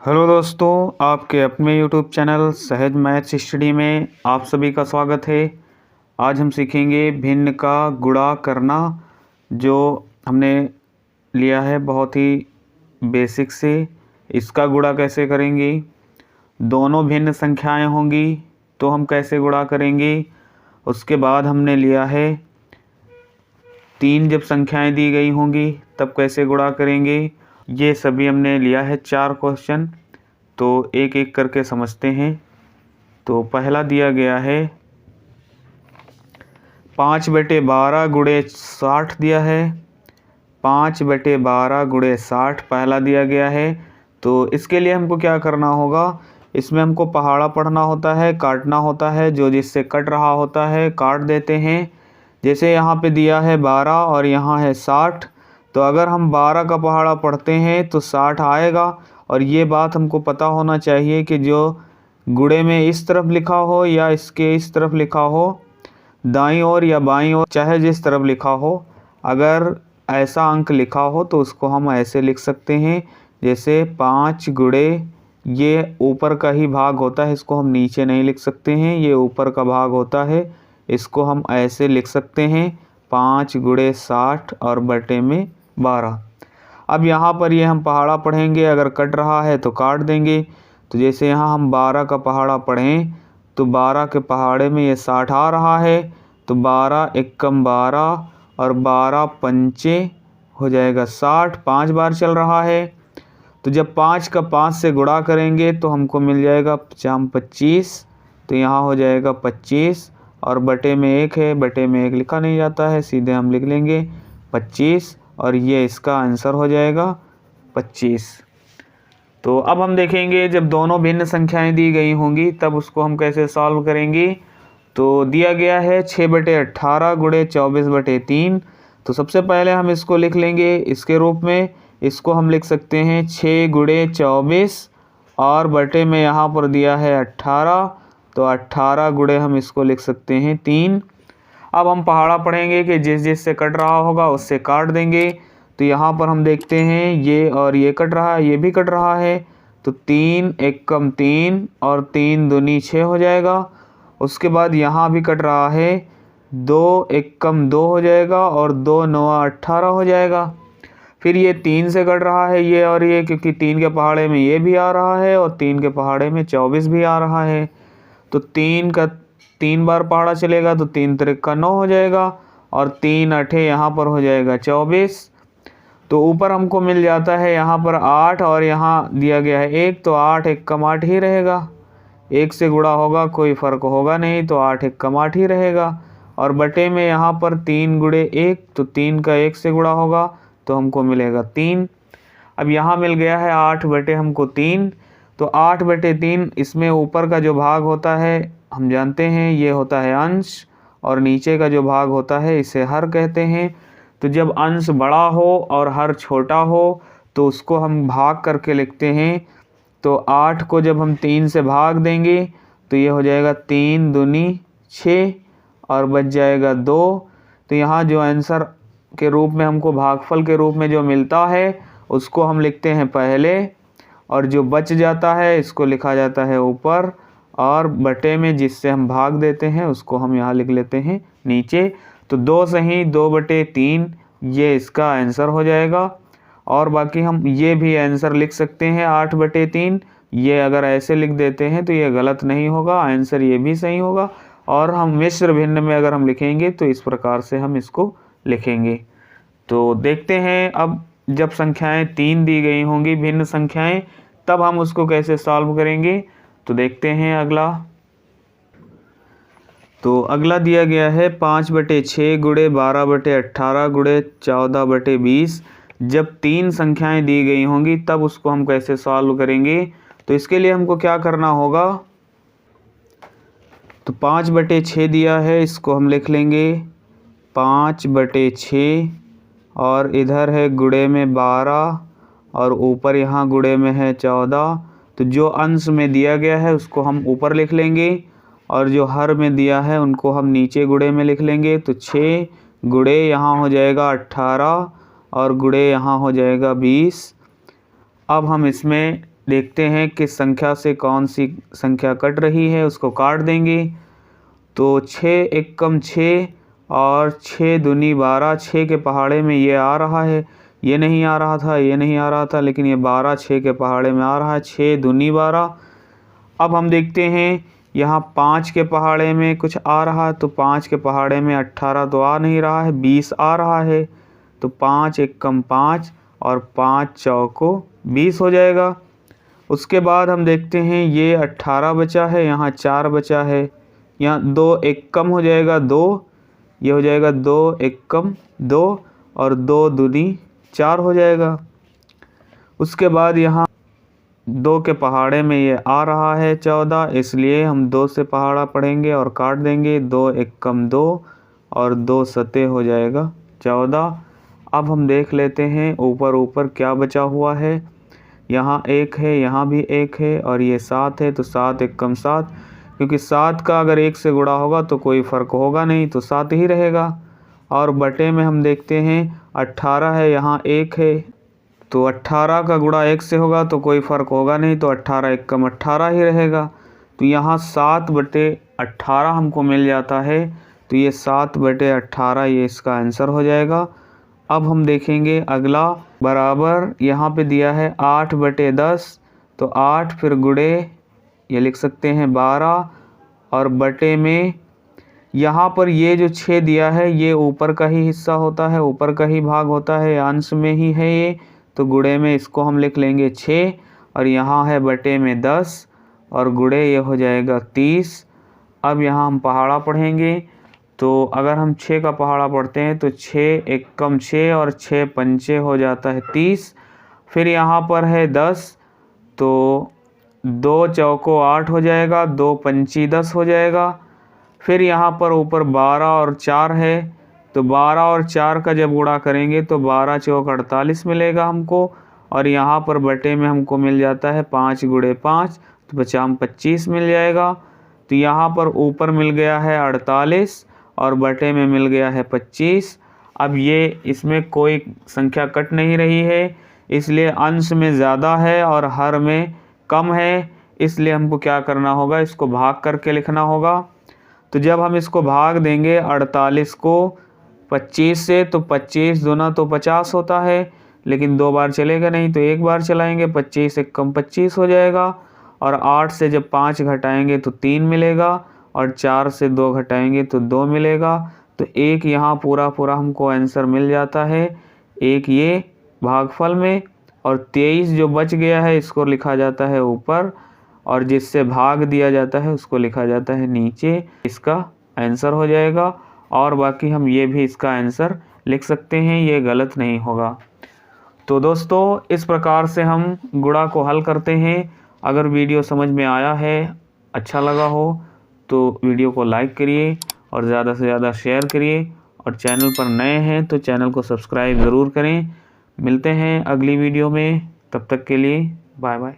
Hello दोस्तों, आपके अपने यूट्यूब चैनल सहज मैथ्स स्टडी में आप सभी का स्वागत है। आज हम सीखेंगे भिन्न का गुणा करना, जो हमने लिया है बहुत ही बेसिक से। इसका गुणा कैसे करेंगे, दोनों भिन्न संख्याएं होंगी तो हम कैसे गुणा करेंगे। उसके बाद हमने लिया है 3 जब संख्याएं दी गई होंगी तब कैसे गुणा करेंगे। ये सभी हमने लिया है 4 क्वेश्चन, तो एक एक करके समझते हैं। तो पहला दिया गया है 5/12 गुणे 60 दिया है। 5/12 गुणे 60 पहला दिया गया है। तो इसके लिए हमको क्या करना होगा, इसमें हमको पहाड़ा पढ़ना होता है, काटना होता है। जो जिससे कट रहा होता है काट देते हैं। जैसे यहाँ पे दिया है 12 और यहाँ है 60, तो अगर हम 12 का पहाड़ा पढ़ते हैं तो 60 आएगा। और ये बात हमको पता होना चाहिए कि जो गुणे में इस तरफ लिखा हो या इसके इस तरफ लिखा हो, दाईं ओर या बाईं ओर, चाहे जिस तरफ लिखा हो, अगर ऐसा अंक लिखा हो तो उसको हम ऐसे लिख सकते हैं। जैसे 5 गुणे, ये ऊपर का ही भाग होता है, इसको हम नीचे नहीं लिख सकते हैं, ये ऊपर का भाग होता है, इसको हम ऐसे लिख सकते हैं 5 गुणे 60 और बटे में 12। अब यहाँ पर ये हम पहाड़ा पढ़ेंगे, अगर कट रहा है तो काट देंगे। तो जैसे यहाँ हम 12 का पहाड़ा पढ़ें तो 12 के पहाड़े में ये 60 आ रहा है, तो 12 एकम 12 और 12 पंचे हो जाएगा 60, 5 बार चल रहा है। तो जब 5 का 5 से गुणा करेंगे तो हमको मिल जाएगा 25, तो यहाँ हो जाएगा 25 और बटे में 1 है, बटे में 1 लिखा नहीं जाता है, सीधे हम लिख लेंगे 25 और ये इसका आंसर हो जाएगा 25। तो अब हम देखेंगे जब दोनों भिन्न संख्याएं दी गई होंगी तब उसको हम कैसे सॉल्व करेंगे। तो दिया गया है 6/18 गुणे 24/3। तो सबसे पहले हम इसको लिख लेंगे इसके रूप में। इसको हम लिख सकते हैं 6 गुणे 24 और बटे में यहाँ पर दिया है 18, तो 18 गुणे हम इसको लिख सकते हैं 3। अब हम पहाड़ा पढ़ेंगे कि जिस जिस से कट रहा होगा उससे काट देंगे। तो यहाँ पर हम देखते हैं ये और ये कट रहा है, ये भी कट रहा है, तो 3 एकम 3 और 3 दूनी 6 हो जाएगा। उसके बाद यहाँ भी कट रहा है, 2 एकम 2 हो जाएगा और 2 नवा 18 हो जाएगा। फिर ये 3 से कट रहा है ये और ये, क्योंकि 3 के पहाड़े में ये भी आ रहा है और 3 के पहाड़े में 24 भी आ रहा है। तो 3 का 3 बार पहाड़ा चलेगा तो 3 त्रिका 9 हो जाएगा और 3 अठे यहाँ पर हो जाएगा 24। तो ऊपर हमको मिल जाता है यहाँ पर 8 और यहाँ दिया गया है 1, तो 8 एकम 8 ही रहेगा। 1 से गुणा होगा कोई फ़र्क होगा नहीं, तो 8 एकम 8 ही रहेगा। और बटे में यहाँ पर 3 गुणे 1, तो 3 का 1 से गुणा होगा तो हमको मिलेगा 3। अब यहाँ मिल गया है 8 बटे हमको 3, तो 8/3 इसमें ऊपर का जो भाग होता है हम जानते हैं ये होता है अंश, और नीचे का जो भाग होता है इसे हर कहते हैं। तो जब अंश बड़ा हो और हर छोटा हो तो उसको हम भाग करके लिखते हैं। तो 8 को जब हम 3 से भाग देंगे तो ये हो जाएगा 3 दूनी 6 और बच जाएगा 2। तो यहाँ जो आंसर के रूप में हमको भागफल के रूप में जो मिलता है उसको हम लिखते हैं पहले, और जो बच जाता है इसको लिखा जाता है ऊपर, और बटे में जिससे हम भाग देते हैं उसको हम यहाँ लिख लेते हैं नीचे। तो 2 सही 2/3 ये इसका आंसर हो जाएगा। और बाकी हम ये भी आंसर लिख सकते हैं 8/3। ये अगर ऐसे लिख देते हैं तो ये गलत नहीं होगा, आंसर ये भी सही होगा। और हम मिश्र भिन्न में अगर हम लिखेंगे तो इस प्रकार से हम इसको लिखेंगे। तो देखते हैं अब जब संख्याएं 3 दी गई होंगी भिन्न संख्याएं, तब हम उसको कैसे सॉल्व करेंगे। तो देखते हैं अगला। तो अगला दिया गया है 5/6 गुणे 12/18 गुणे 14/20। जब 3 संख्याएं दी गई होंगी तब उसको हम कैसे सॉल्व करेंगे। तो इसके लिए हमको क्या करना होगा, तो 5/6 दिया है, इसको हम लिख लेंगे 5/6 और इधर है गुणे में 12 और ऊपर यहाँ गुणे में है 14। तो जो अंश में दिया गया है उसको हम ऊपर लिख लेंगे और जो हर में दिया है उनको हम नीचे गुणे में लिख लेंगे। तो 6 गुणे यहाँ हो जाएगा 18 और गुणे यहाँ हो जाएगा 20। अब हम इसमें देखते हैं किस संख्या से कौन सी संख्या कट रही है, उसको काट देंगे। तो 6 एकम 6 और 6 दूनी 12, 6 के पहाड़े में ये आ रहा है, ये नहीं आ रहा था, ये नहीं आ रहा था, लेकिन ये 12 6 के पहाड़े में आ रहा है, 6 दूनी 12। अब हम देखते हैं यहाँ 5 के पहाड़े में कुछ आ रहा है, तो 5 के पहाड़े में 18 तो आ नहीं रहा है, 20 आ रहा है। तो 5 एकम 5 और 5 चौको 20 हो जाएगा। उसके बाद हम देखते हैं ये 18 बचा है, यहाँ 4 बचा है, यहाँ 2 एकम हो जाएगा 2, ये हो जाएगा 2 एकम 2 और 2 दूनी 4 हो जाएगा। उसके बाद यहाँ 2 के पहाड़े में ये आ रहा है 14, इसलिए हम 2 से पहाड़ा पढ़ेंगे और काट देंगे। 2 एकम 2 और 2 सते हो जाएगा 14। अब हम देख लेते हैं ऊपर ऊपर क्या बचा हुआ है। यहाँ 1 है, यहाँ भी 1 है और ये 7 है, तो 7 एकम 7, क्योंकि 7 का अगर 1 से गुणा होगा तो कोई फ़र्क होगा नहीं, तो 7 ही रहेगा। और बटे में हम देखते हैं 18 है, यहाँ 1 है, तो 18 का गुणा 1 से होगा तो कोई फ़र्क होगा नहीं, तो 18 एकम 18 ही रहेगा। तो यहाँ 7/18 हमको मिल जाता है, तो ये 7/18 ये इसका आंसर हो जाएगा। अब हम देखेंगे अगला, बराबर यहाँ पे दिया है 8/10, तो 8 फिर गुणे ये लिख सकते हैं 12 और बटे में यहाँ पर ये जो 6 दिया है ये ऊपर का ही हिस्सा होता है, ऊपर का ही भाग होता है, अंश में ही है ये, तो गुणे में इसको हम लिख लेंगे 6 और यहाँ है बटे में 10 और गुणे ये हो जाएगा 30। अब यहाँ हम पहाड़ा पढ़ेंगे, तो अगर हम 6 का पहाड़ा पढ़ते हैं तो 6 एकम 6 और 6 पंचे हो जाता है 30। फिर यहाँ पर है 10, तो 2 चौको 8 हो जाएगा, 2 पंची 10 हो जाएगा। फिर यहाँ पर ऊपर 12 और 4 है, तो 12 और 4 का जब गुणा करेंगे तो 12 चौक 48 मिलेगा हमको। और यहाँ पर बटे में हमको मिल जाता है 5 गुणे 5, तो 25 मिल जाएगा। तो यहाँ पर ऊपर मिल गया है 48 और बटे में मिल गया है 25। अब ये इसमें कोई संख्या कट नहीं रही है, इसलिए अंश में ज़्यादा है और हर में कम है, इसलिए हमको क्या करना होगा, इसको भाग करके लिखना होगा। तो जब हम इसको भाग देंगे 48 को 25 से, तो 25 दूना तो 50 होता है, लेकिन 2 बार चलेगा नहीं, तो 1 बार चलाएंगे, 25 एकम 25 हो जाएगा। और 8 से जब 5 घटाएंगे तो 3 मिलेगा और 4 से 2 घटाएंगे तो 2 मिलेगा। तो 1 यहाँ पूरा पूरा हमको आंसर मिल जाता है, 1 ये भागफल में, और 23 जो बच गया है इसको लिखा जाता है ऊपर, और जिससे भाग दिया जाता है उसको लिखा जाता है नीचे। इसका आंसर हो जाएगा। और बाकी हम ये भी इसका आंसर लिख सकते हैं, ये गलत नहीं होगा। तो दोस्तों इस प्रकार से हम गुणा को हल करते हैं। अगर वीडियो समझ में आया है, अच्छा लगा हो, तो वीडियो को लाइक करिए और ज़्यादा से ज़्यादा शेयर करिए, और चैनल पर नए हैं तो चैनल को सब्सक्राइब ज़रूर करें। मिलते हैं अगली वीडियो में, तब तक के लिए बाय बाय।